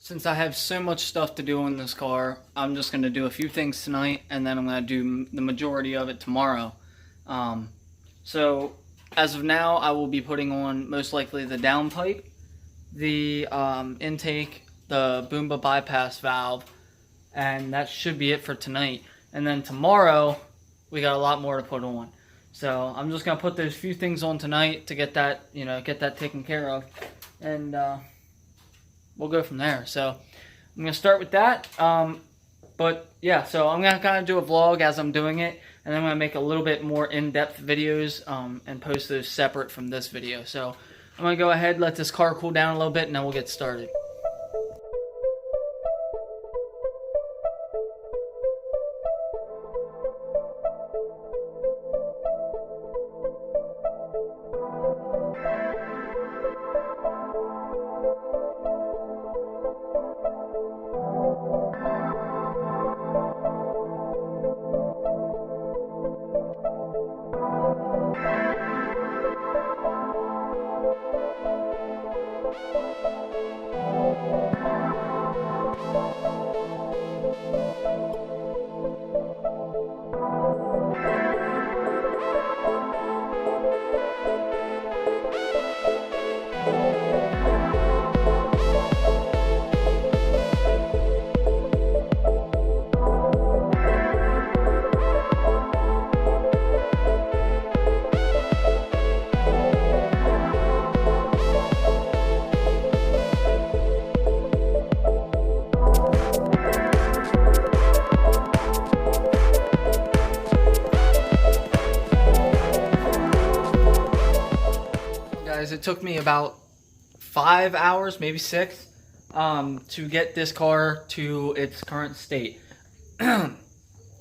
Since I have so much stuff to do in this car, I'm just going to do a few things tonight, and then I'm going to do the majority of it tomorrow. So as of now, I will be putting on most likely the downpipe, the intake, the Boomba bypass valve, and that should be it for tonight. And then tomorrow, we got a lot more to put on. So I'm just going to put those few things on tonight to get that, get that taken care of. And we'll go from there. So I'm going to start with that. But yeah, so I'm going to kind of do a vlog as I'm doing it. And then I'm going to make a little bit more in-depth videos and post those separate from this video. So I'm going to go ahead, let this car cool down a little bit, and then we'll get started. It took me about 5 hours, maybe 6, to get this car to its current state.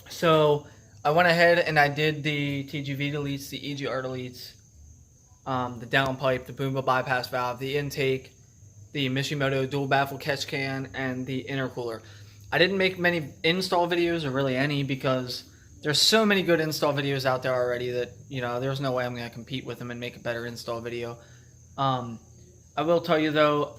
So I went ahead and I did the TGV deletes, the EGR deletes, the downpipe, the Boomba bypass valve, the intake, the Mishimoto dual baffle catch can, and the intercooler. I didn't make many install videos, or really any, because there's so many good install videos out there already that, there's no way I'm going to compete with them and make a better install video. I will tell you though,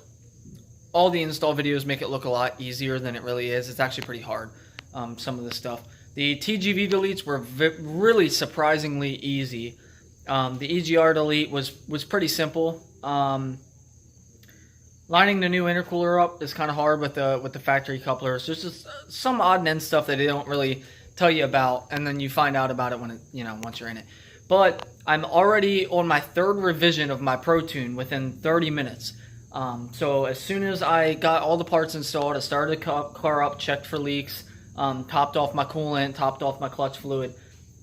all the install videos make it look a lot easier than it really is. It's actually pretty hard, some of the stuff. The TGV deletes were really surprisingly easy. The EGR delete was pretty simple. Lining the new intercooler up is kind of hard with the factory couplers. There's just some odd and end stuff that they don't really tell you about, and then you find out about it when once you're in it. But I'm already on my 3rd revision of my Pro-Tune within 30 minutes. So as soon as I got all the parts installed, I started the car up, checked for leaks, topped off my coolant, topped off my clutch fluid,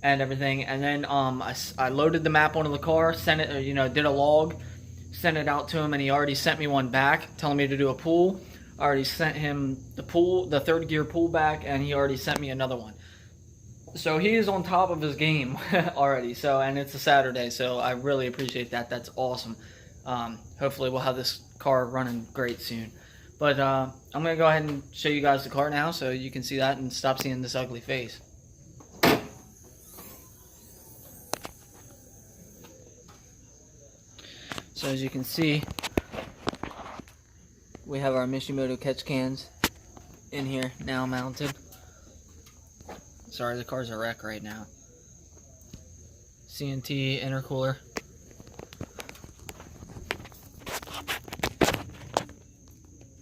and everything. And then I loaded the map onto the car, sent it, did a log, sent it out to him, and he already sent me one back, telling me to do a pull. I already sent him the 3rd gear pull back, and he already sent me another one. So he is on top of his game already. So, and it's a Saturday, so I really appreciate that. That's awesome. Hopefully we'll have this car running great soon. But I'm going to go ahead and show you guys the car now so you can see that and stop seeing this ugly face. So as you can see, we have our Mishimoto catch cans in here now mounted. Sorry, the car's a wreck right now. CNT intercooler.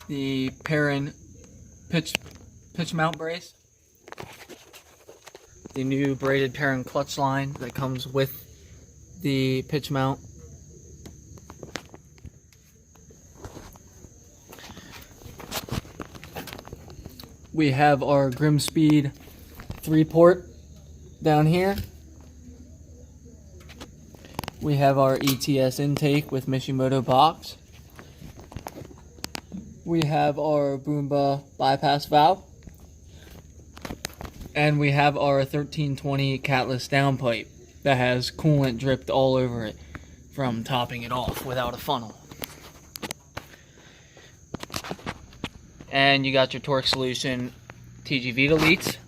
The Perrin pitch mount brace. The new braided Perrin clutch line that comes with the pitch mount. We have our Grimmspeed 3-port down here. We have our ETS intake with Mishimoto box. We have our Boomba bypass valve. And we have our 1320 Catless downpipe that has coolant dripped all over it from topping it off without a funnel. And you got your torque solution TGV deletes.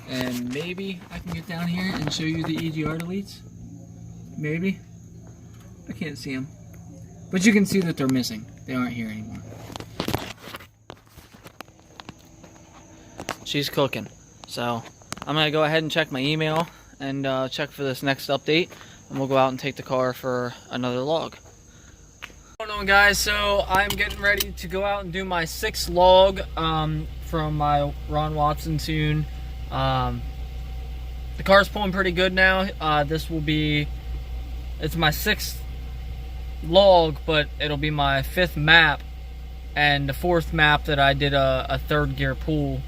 And maybe I can get down here and show you the EGR deletes. Maybe. I can't see them. But you can see that they're missing. They aren't here anymore. she's cooking. So I'm gonna go ahead and check my email and check for this next update, and we'll go out and take the car for another log. What's going on, guys? So I'm getting ready to go out and do my 6th log from my Ron Watson tune. The car's pulling pretty good now. It's my 6th log, but it'll be my 5th map and the 4th map that I did a 3rd gear pull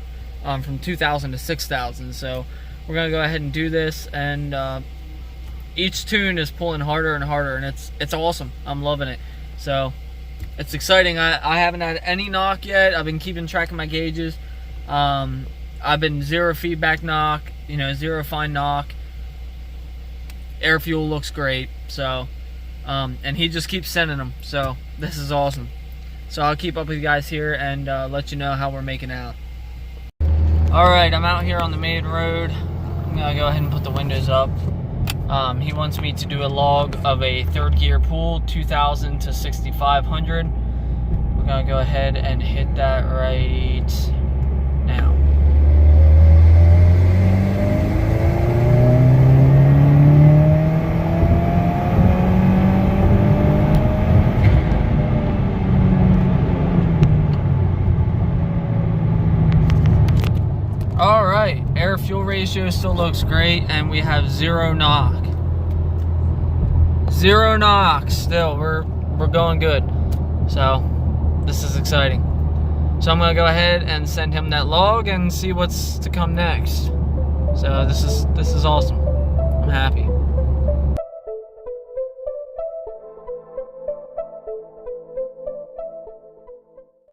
from 2,000 to 6,000. So we're gonna go ahead and do this, and each tune is pulling harder and harder, and it's awesome. I'm loving it. So it's exciting. I haven't had any knock yet. I've been keeping track of my gauges. I've been 0 feedback knock, 0 fine knock. Air fuel looks great. So and he just keeps sending them. So this is awesome. So I'll keep up with you guys here and let you know how we're making out. Alright, I'm out here on the main road. I'm gonna go ahead and put the windows up. He wants me to do a log of a 3rd gear pull, 2,000 to 6,500. We're gonna go ahead and hit that right now. Alright, air fuel ratio still looks great, and we have 0 knock. 0 knock still. We're going good. So this is exciting. So I'm gonna go ahead and send him that log and see what's to come next. So this is awesome. I'm happy.